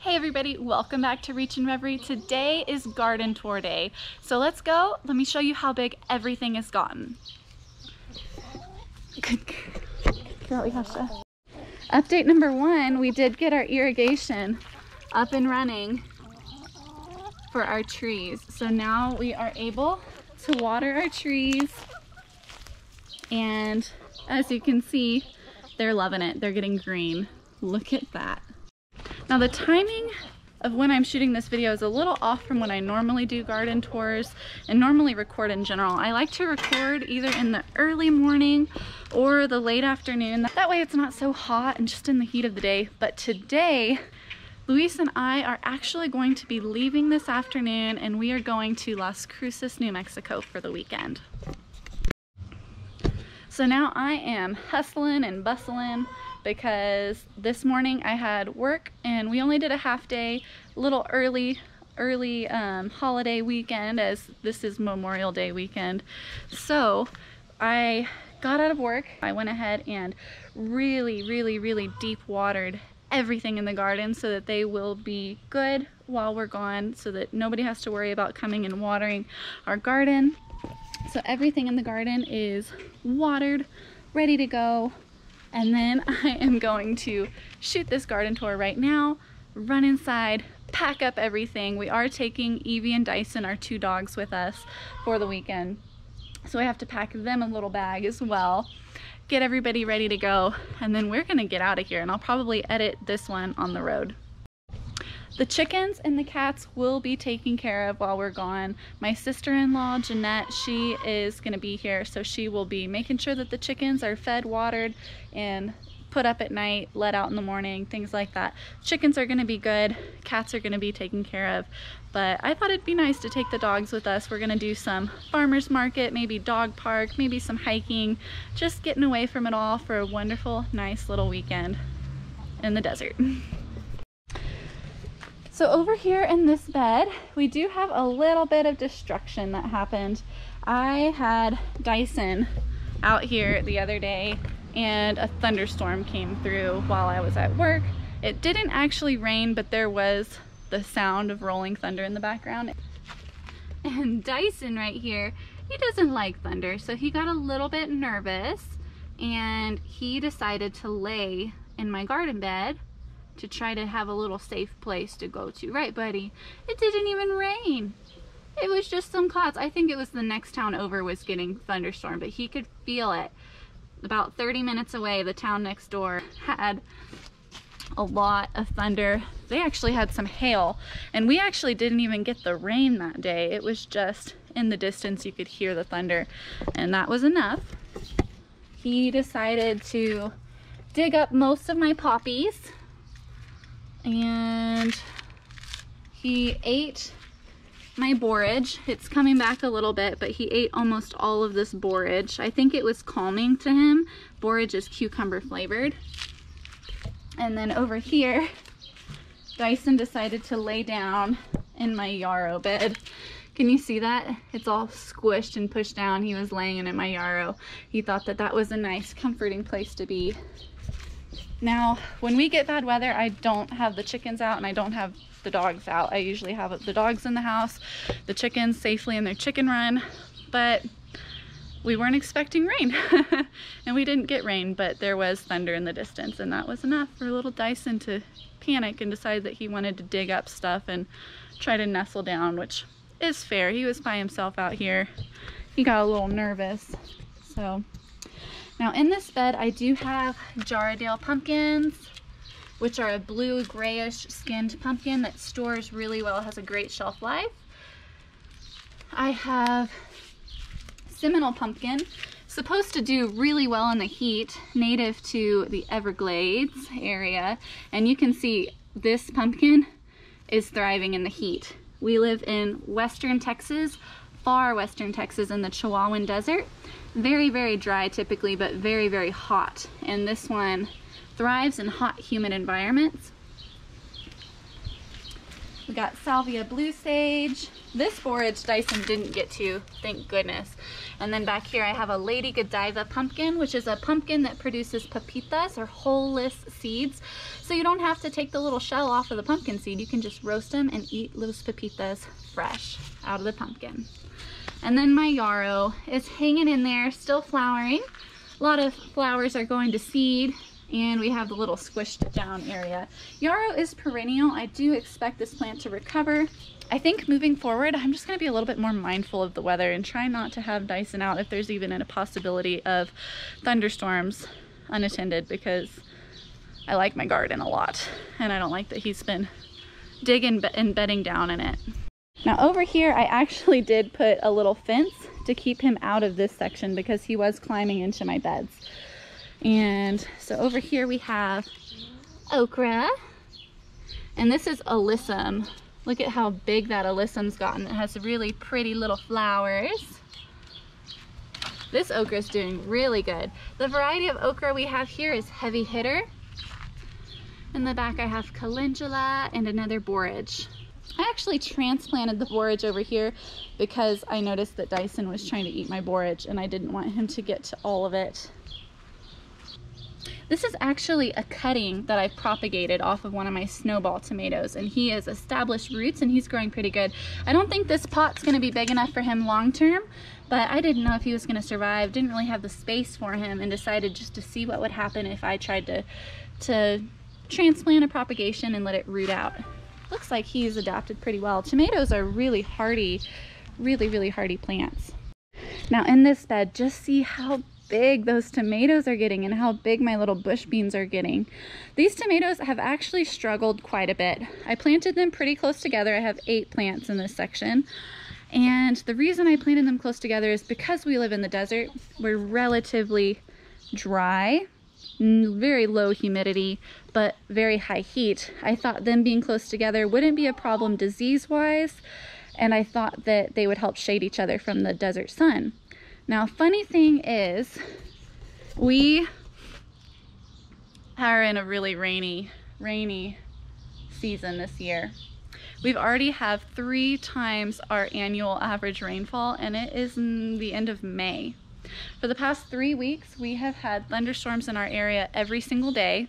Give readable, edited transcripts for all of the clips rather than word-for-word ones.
Hey everybody, welcome back to Reachin Reverie. Today is garden tour day. So let's go, let me show you how big everything has gotten. Good girl, Yasha. Update number 1, we did get our irrigation up and running for our trees. So now we are able to water our trees, and as you can see, they're loving it. They're getting green. Look at that. Now the timing of when I'm shooting this video is a little off from when I normally do garden tours and normally record in general. I like to record either in the early morning or the late afternoon. That way it's not so hot and just in the heat of the day. But today, Luis and I are actually going to be leaving this afternoon, and we are going to Las Cruces, New Mexico for the weekend. So now I am hustling and bustling because this morning I had work and we only did a half day, a little early holiday weekend, as this is Memorial Day weekend. So I got out of work. I went ahead and really deep watered everything in the garden so that they will be good while we're gone, so that nobody has to worry about coming and watering our garden. So everything in the garden is watered, ready to go. And then I am going to shoot this garden tour right now, run inside, pack up everything. We are taking Evie and Dyson, our 2 dogs, with us for the weekend. So I have to pack them a little bag as well, get everybody ready to go, and then we're gonna get out of here, and I'll probably edit this one on the road. The chickens and the cats will be taken care of while we're gone. My sister-in-law, Jeanette, she is gonna be here, so she will be making sure that the chickens are fed, watered, and put up at night, let out in the morning, things like that. Chickens are gonna be good, cats are gonna be taken care of, but I thought it'd be nice to take the dogs with us. We're gonna do some farmer's market, maybe dog park, maybe some hiking, just getting away from it all for a wonderful, nice little weekend in the desert. So over here in this bed, we do have a little bit of destruction that happened. I had Dyson out here the other day and a thunderstorm came through while I was at work. It didn't actually rain, but there was the sound of rolling thunder in the background. And Dyson right here, he doesn't like thunder, so he got a little bit nervous and he decided to lay in my garden bed to try to have a little safe place to go to. Right, buddy? It didn't even rain. It was just some clouds. I think it was the next town over was getting thunderstorm, but he could feel it. About 30 minutes away, the town next door had a lot of thunder. They actually had some hail, and we actually didn't even get the rain that day. It was just in the distance you could hear the thunder, and that was enough. He decided to dig up most of my poppies, and he ate my borage. It's coming back a little bit, but he ate almost all of this borage. I think it was calming to him. Borage is cucumber flavored. And then over here, Dyson decided to lay down in my yarrow bed. Can you see that? It's all squished and pushed down. He was laying in my yarrow. He thought that that was a nice, comforting place to be. Now, when we get bad weather, I don't have the chickens out and I don't have the dogs out. I usually have the dogs in the house, the chickens safely in their chicken run, but we weren't expecting rain. And we didn't get rain, but there was thunder in the distance, and that was enough for little Dyson to panic and decide that he wanted to dig up stuff and try to nestle down, which is fair. He was by himself out here. He got a little nervous, so. Now in this bed, I do have Jarrahdale Pumpkins, which are a blue grayish skinned pumpkin that stores really well, has a great shelf life. I have Seminole Pumpkin, supposed to do really well in the heat, native to the Everglades area. And you can see this pumpkin is thriving in the heat. We live in western Texas, far western Texas, in the Chihuahuan Desert. Very dry typically, but very hot. And this one thrives in hot, humid environments. We got Salvia blue sage. This borage Dyson didn't get to, thank goodness. And then back here I have a Lady Godiva pumpkin, which is a pumpkin that produces pepitas, or whole-less seeds. So you don't have to take the little shell off of the pumpkin seed. You can just roast them and eat those pepitas fresh out of the pumpkin. And then my yarrow is hanging in there, still flowering. A lot of flowers are going to seed, and we have the little squished down area. Yarrow is perennial. I do expect this plant to recover. I think moving forward, I'm just going to be a little bit more mindful of the weather and try not to have Dyson out if there's even a possibility of thunderstorms unattended, because I like my garden a lot and I don't like that he's been digging and bedding down in it. Now over here, I actually did put a little fence to keep him out of this section because he was climbing into my beds. And so over here we have okra, and this is alyssum. Look at how big that alyssum's gotten. It has really pretty little flowers. This okra is doing really good. The variety of okra we have here is heavy hitter. In the back I have calendula and another borage. I actually transplanted the borage over here because I noticed that Dyson was trying to eat my borage and I didn't want him to get to all of it. This is actually a cutting that I propagated off of one of my snowball tomatoes, and he has established roots and he's growing pretty good. I don't think this pot's going to be big enough for him long term, but I didn't know if he was going to survive, didn't really have the space for him, and decided just to see what would happen if I tried to transplant a propagation and let it root out. Looks like he's adapted pretty well. Tomatoes are really hardy, really hardy plants. Now in this bed, just see how big those tomatoes are getting and how big my little bush beans are getting. These tomatoes have actually struggled quite a bit. I planted them pretty close together. I have 8 plants in this section. And the reason I planted them close together is because we live in the desert. We're relatively dry, very low humidity, but very high heat. I thought them being close together wouldn't be a problem disease-wise, and I thought that they would help shade each other from the desert sun. Now, funny thing is, we are in a really rainy season this year. We've already have 3 times our annual average rainfall, and it is in the end of May. For the past 3 weeks, we have had thunderstorms in our area every single day.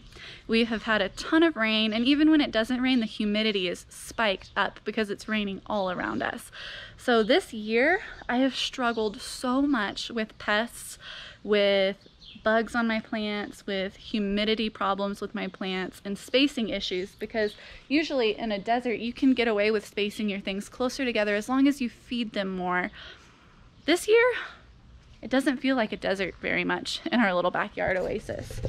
We have had a ton of rain, and even when it doesn't rain, the humidity is spiked up because it's raining all around us. So this year, I have struggled so much with pests, with bugs on my plants, with humidity problems with my plants, and spacing issues, because usually in a desert, you can get away with spacing your things closer together as long as you feed them more. This year, it doesn't feel like a desert very much in our little backyard oasis.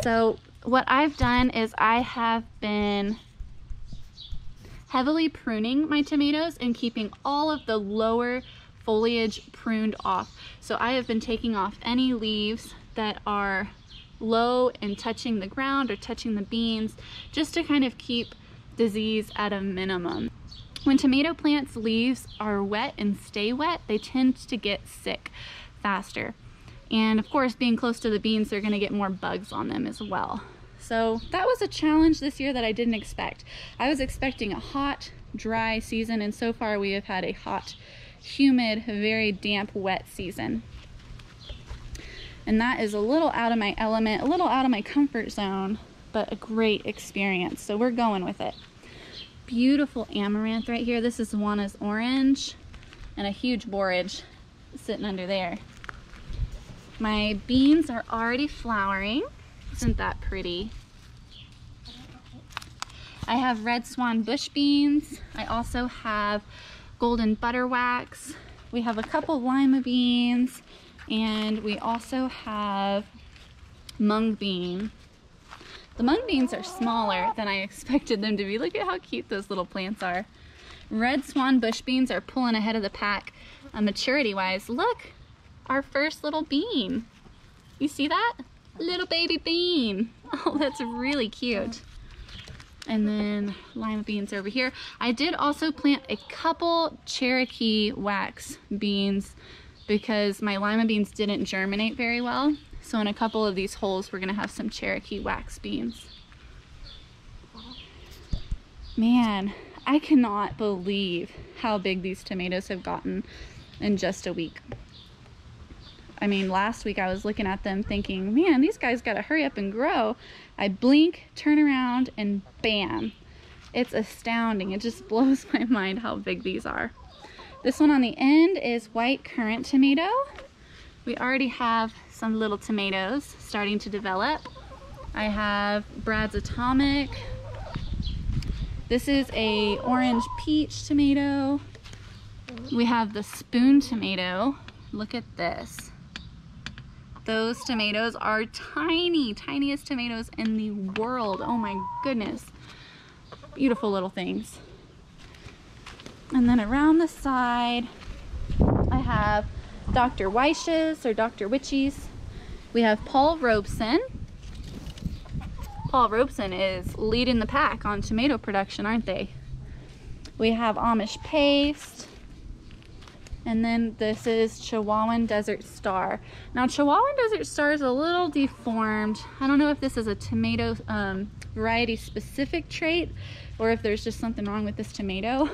So what I've done is I have been heavily pruning my tomatoes and keeping all of the lower foliage pruned off. So I have been taking off any leaves that are low and touching the ground or touching the beans, just to kind of keep disease at a minimum. When tomato plants' leaves are wet and stay wet, they tend to get sick faster. And of course, being close to the beans, they're going to get more bugs on them as well. So that was a challenge this year that I didn't expect. I was expecting a hot, dry season, and so far we have had a hot, humid, very damp, wet season. And that is a little out of my element, a little out of my comfort zone, but a great experience. So we're going with it. Beautiful amaranth right here. This is Juana's orange, and a huge borage sitting under there. My beans are already flowering. Isn't that pretty? I have red Swan bush beans. I also have golden butterwax. We have a couple lima beans, and we also have mung bean. The mung beans are smaller than I expected them to be. Look at how cute those little plants are. Red Swan bush beans are pulling ahead of the pack maturity wise. Look, our first little bean. You see that? Little baby bean. Oh, that's really cute. And then lima beans over here. I did also plant a couple Cherokee wax beans because my lima beans didn't germinate very well. So in a couple of these holes, we're gonna have some Cherokee wax beans. Man, I cannot believe how big these tomatoes have gotten in just a week. I mean, last week I was looking at them thinking, man, these guys gotta hurry up and grow. I blink, turn around, and bam. It's astounding. It just blows my mind how big these are. This one on the end is white currant tomato. We already have some little tomatoes starting to develop. I have Brad's Atomic. This is a orange peach tomato. We have the spoon tomato. Look at this. Those tomatoes are tiny, tiniest tomatoes in the world. Oh my goodness. Beautiful little things. And then around the side, I have Dr. Weish's or Dr. Witchy's. We have Paul Robeson. Paul Robeson is leading the pack on tomato production, aren't they? We have Amish Paste. And then this is Chihuahuan Desert Star. Now Chihuahuan Desert Star is a little deformed. I don't know if this is a tomato variety specific trait or if there's just something wrong with this tomato.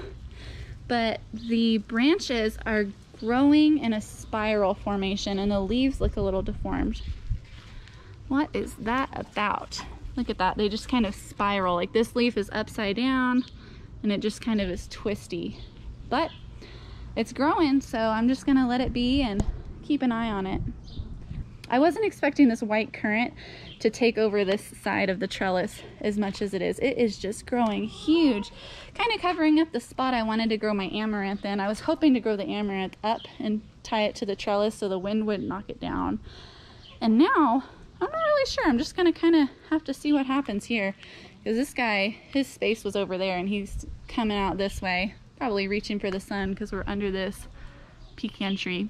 But the branches are growing in a spiral formation and the leaves look a little deformed. What is that about? Look at that, they just kind of spiral. Like this leaf is upside down and it just kind of is twisty. But it's growing, so I'm just gonna let it be and keep an eye on it. I wasn't expecting this white currant to take over this side of the trellis as much as it is. It is just growing huge, kind of covering up the spot I wanted to grow my amaranth in. I was hoping to grow the amaranth up and tie it to the trellis so the wind wouldn't knock it down. And now, I'm not really sure. I'm just gonna kind of have to see what happens here. Because this guy, his space was over there and he's coming out this way, probably reaching for the sun because we're under this pecan tree.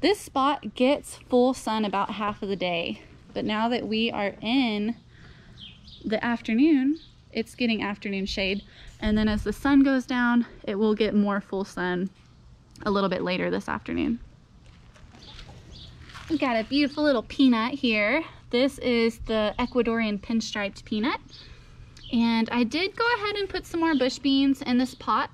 This spot gets full sun about half of the day, but now that we are in the afternoon, it's getting afternoon shade, and then as the sun goes down, it will get more full sun a little bit later this afternoon. We got a beautiful little peanut here. This is the Ecuadorian pinstriped peanut, and I did go ahead and put some more bush beans in this pot.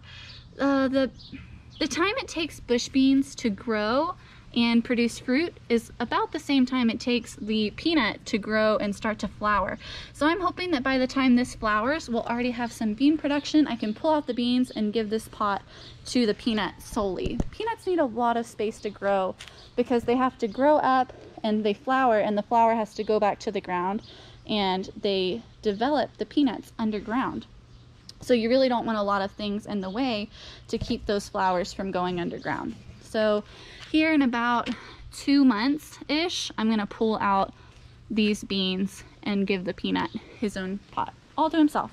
The time it takes bush beans to grow and produce fruit is about the same time it takes the peanut to grow and start to flower. So I'm hoping that by the time this flowers, we'll already have some bean production. I can pull out the beans and give this pot to the peanut solely. Peanuts need a lot of space to grow because they have to grow up and they flower, and the flower has to go back to the ground, and they develop the peanuts underground. So you really don't want a lot of things in the way to keep those flowers from going underground. So here in about 2 months-ish, I'm gonna pull out these beans and give the peanut his own pot, all to himself.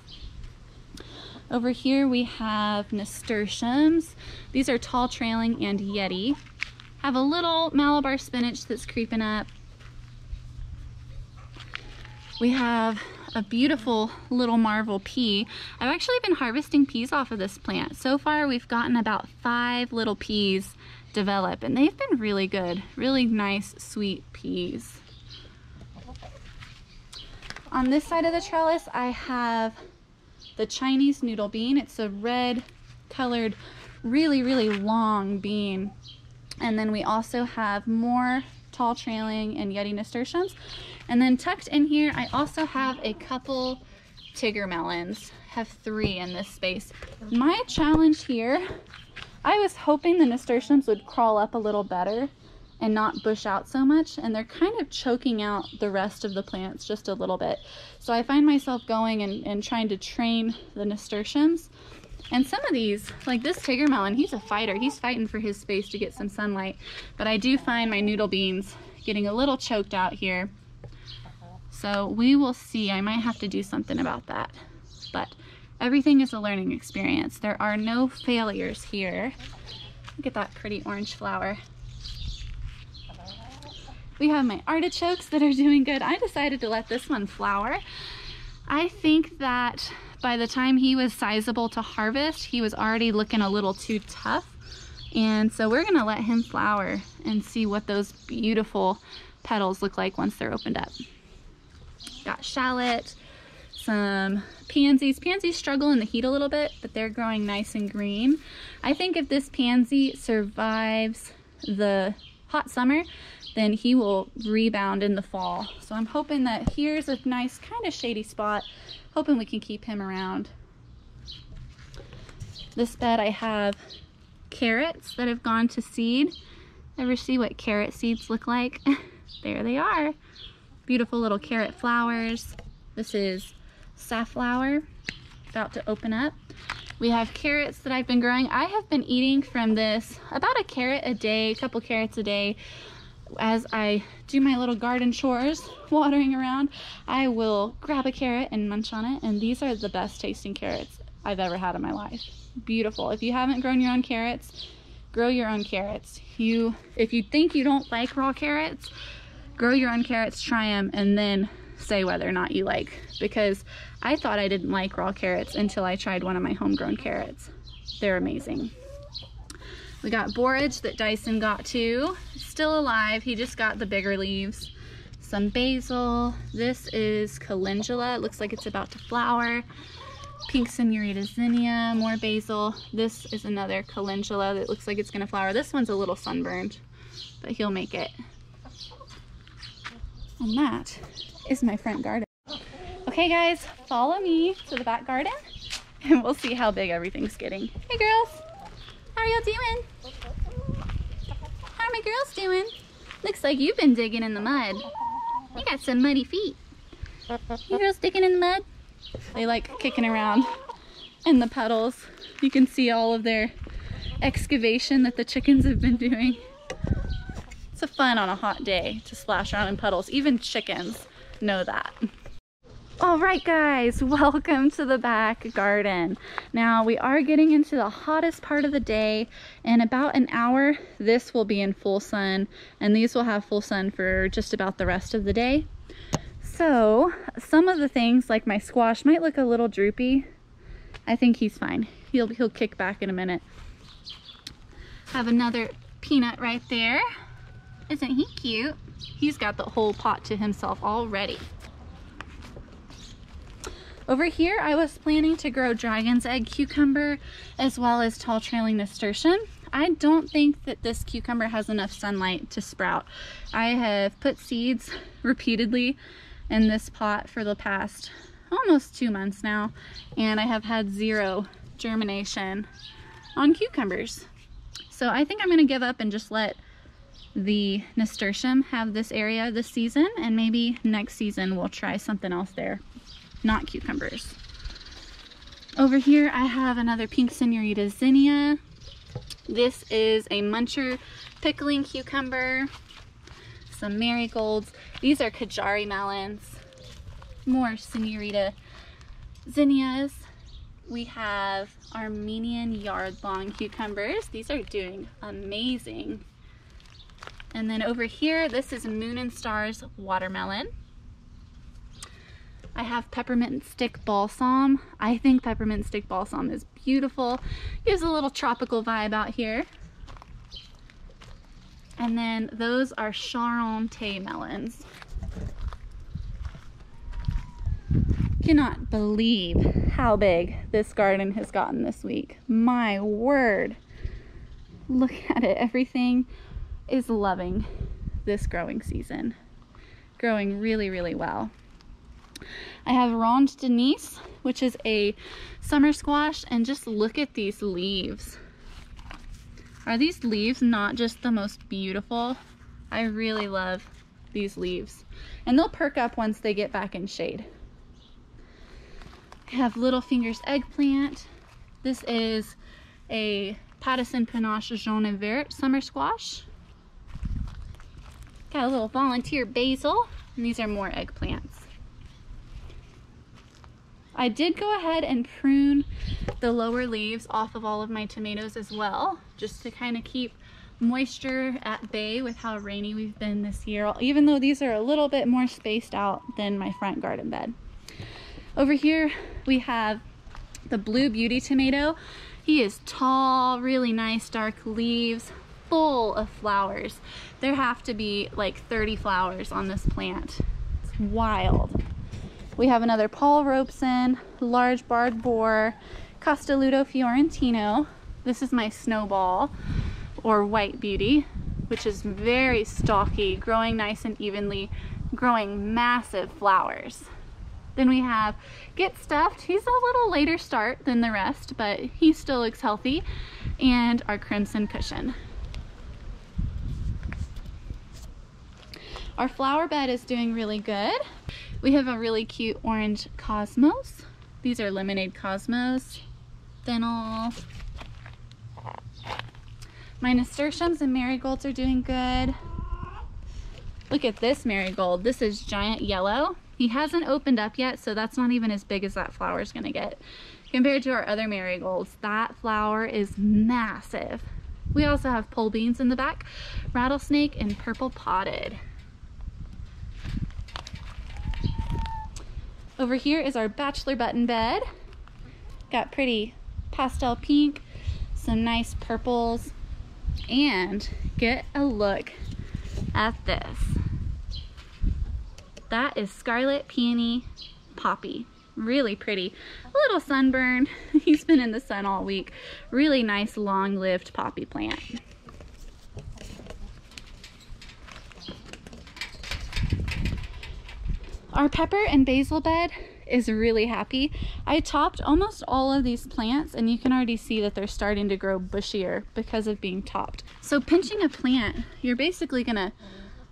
Over here we have Nasturtiums. These are tall trailing and Yeti. Have a little Malabar spinach that's creeping up. We have a beautiful little marvel pea. I've actually been harvesting peas off of this plant. So far we've gotten about 5 little peas develop, and they've been really good. Really nice, sweet peas. On this side of the trellis, I have the Chinese noodle bean. It's a red colored, really, really long bean. And then we also have more tall trailing and Yeti nasturtiums. And then tucked in here, I also have a couple Tigger melons. I have 3 in this space. My challenge here, I was hoping the nasturtiums would crawl up a little better and not bush out so much, and they're kind of choking out the rest of the plants just a little bit. So I find myself going and trying to train the nasturtiums. And some of these, like this Tigger melon, he's a fighter. He's fighting for his space to get some sunlight. But I do find my noodle beans getting a little choked out here. So we will see. I might have to do something about that. But everything is a learning experience. There are no failures here. Look at that pretty orange flower. We have my artichokes that are doing good. I decided to let this one flower. I think that by the time he was sizable to harvest, he was already looking a little too tough. And so we're gonna let him flower and see what those beautiful petals look like once they're opened up. Got shallot, some pansies. Pansies struggle in the heat a little bit, but they're growing nice and green. I think if this pansy survives the hot summer, then he will rebound in the fall. So I'm hoping that here's a nice kind of shady spot, hoping we can keep him around. This bed I have carrots that have gone to seed. Ever see what carrot seeds look like? There they are. Beautiful little carrot flowers. This is safflower, about to open up. We have carrots that I've been growing. I have been eating from this about a carrot a day, a couple carrots a day. As I do my little garden chores, watering around, I will grab a carrot and munch on it, and these are the best tasting carrots I've ever had in my life. Beautiful. If you haven't grown your own carrots, grow your own carrots. If you think you don't like raw carrots, grow your own carrots, try them, and then say whether or not you like, because I thought I didn't like raw carrots until I tried one of my homegrown carrots. They're amazing. We got borage that Dyson got too. Still alive, he just got the bigger leaves. Some basil. This is calendula. It looks like it's about to flower. Pink senorita zinnia, more basil. This is another calendula that looks like it's gonna flower. This one's a little sunburned, but he'll make it. And that is my front garden. Okay guys, follow me to the back garden and we'll see how big everything's getting. Hey girls, how are y'all doing? How are my girls doing? Looks like you've been digging in the mud. You got some muddy feet. You girls digging in the mud? They like kicking around in the puddles. You can see all of their excavation that the chickens have been doing. It's fun on a hot day to splash around in puddles. Even chickens know that. All right guys, welcome to the back garden. Now we are getting into the hottest part of the day. In about an hour, this will be in full sun, and these will have full sun for just about the rest of the day. So some of the things like my squash might look a little droopy. I think he's fine. He'll kick back in a minute. Have another peanut right there. Isn't he cute? He's got the whole pot to himself already. Over here, I was planning to grow dragon's egg cucumber as well as tall trailing nasturtium. I don't think that this cucumber has enough sunlight to sprout. I have put seeds repeatedly in this pot for the past almost 2 months now, and I have had zero germination on cucumbers. So I think I'm gonna give up and just let the nasturtium have this area this season, and maybe next season we'll try something else there, not cucumbers. Over here I have another pink senorita zinnia. This is a muncher pickling cucumber. Some marigolds. These are Kajari melons. More senorita zinnias. We have Armenian yard-long cucumbers. These are doing amazing. And then over here, this is Moon and Stars watermelon. I have peppermint stick balsam. I think peppermint stick balsam is beautiful. Gives a little tropical vibe out here. And then those are Charente melons. Cannot believe how big this garden has gotten this week. My word. Look at it. Everything is loving this growing season. Growing really, really well. I have Ronde Denise, which is a summer squash, and just look at these leaves. Are these leaves not just the most beautiful? I really love these leaves. And they'll perk up once they get back in shade. I have Little Fingers eggplant. This is a Pattison Panache Jaune et Vert summer squash. Got a little volunteer basil, and these are more eggplants. I did go ahead and prune the lower leaves off of all of my tomatoes as well, just to kind of keep moisture at bay with how rainy we've been this year, even though these are a little bit more spaced out than my front garden bed. Over here we have the Blue Beauty tomato. He is tall, really nice dark leaves, full of flowers. There have to be like 30 flowers on this plant. It's wild. We have another Paul Robeson, large barred boar, Castelluto Fiorentino. This is my snowball or white beauty. which is very stalky, growing nice and evenly, growing massive flowers. Then we have Get Stuffed. He's a little later start than the rest, but he still looks healthy. And our Crimson Cushion. Our flower bed is doing really good. We have a really cute orange cosmos. These are lemonade cosmos. Fennel. My nasturtiums and marigolds are doing good. Look at this marigold. This is giant yellow. He hasn't opened up yet, so that's not even as big as that flower is gonna get. Compared to our other marigolds, that flower is massive. We also have pole beans in the back, rattlesnake, and purple potted. Over here is our bachelor button bed. Got pretty pastel pink, some nice purples, and get a look at this. That is Scarlet Peony Poppy. Really pretty. A little sunburn. He's been in the sun all week. Really nice long-lived poppy plant. Our pepper and basil bed is really happy. I topped almost all of these plants, and you can already see that they're starting to grow bushier because of being topped. So pinching a plant, you're basically gonna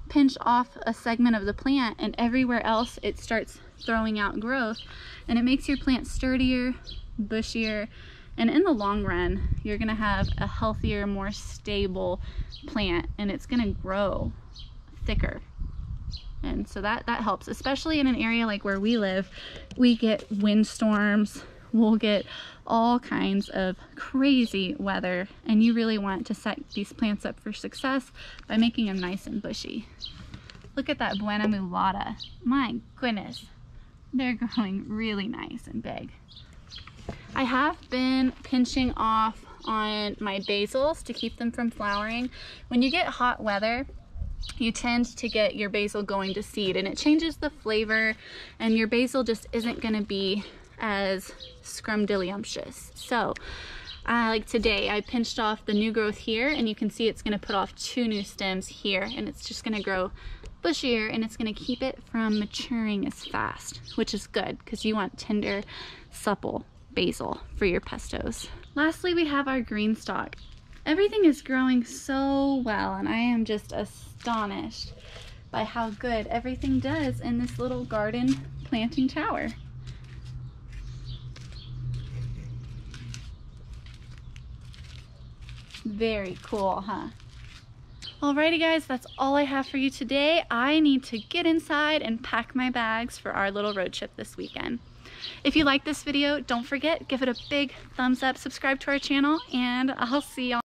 pinch off a segment of the plant, and everywhere else it starts throwing out growth, and it makes your plant sturdier, bushier, and in the long run you're gonna have a healthier, more stable plant, and it's gonna grow thicker. And so that helps, especially in an area like where we live. We get windstorms, we'll get all kinds of crazy weather, and you really want to set these plants up for success by making them nice and bushy. Look at that Buena Mulata. My goodness, they're growing really nice and big. I have been pinching off on my basils to keep them from flowering. When you get hot weather, you tend to get your basil going to seed, and it changes the flavor, and your basil just isn't going to be as scrumdiddlyumptious. So like today I pinched off the new growth here, and you can see it's going to put off 2 new stems here, and it's just going to grow bushier, and it's going to keep it from maturing as fast, which is good because you want tender, supple basil for your pestos. Lastly, we have our green stalk. Everything is growing so well, and I am just astonished by how good everything does in this little garden planting tower. Very cool, huh? Alrighty guys, that's all I have for you today. I need to get inside and pack my bags for our little road trip this weekend. If you like this video, don't forget, give it a big thumbs up, subscribe to our channel, and I'll see y'all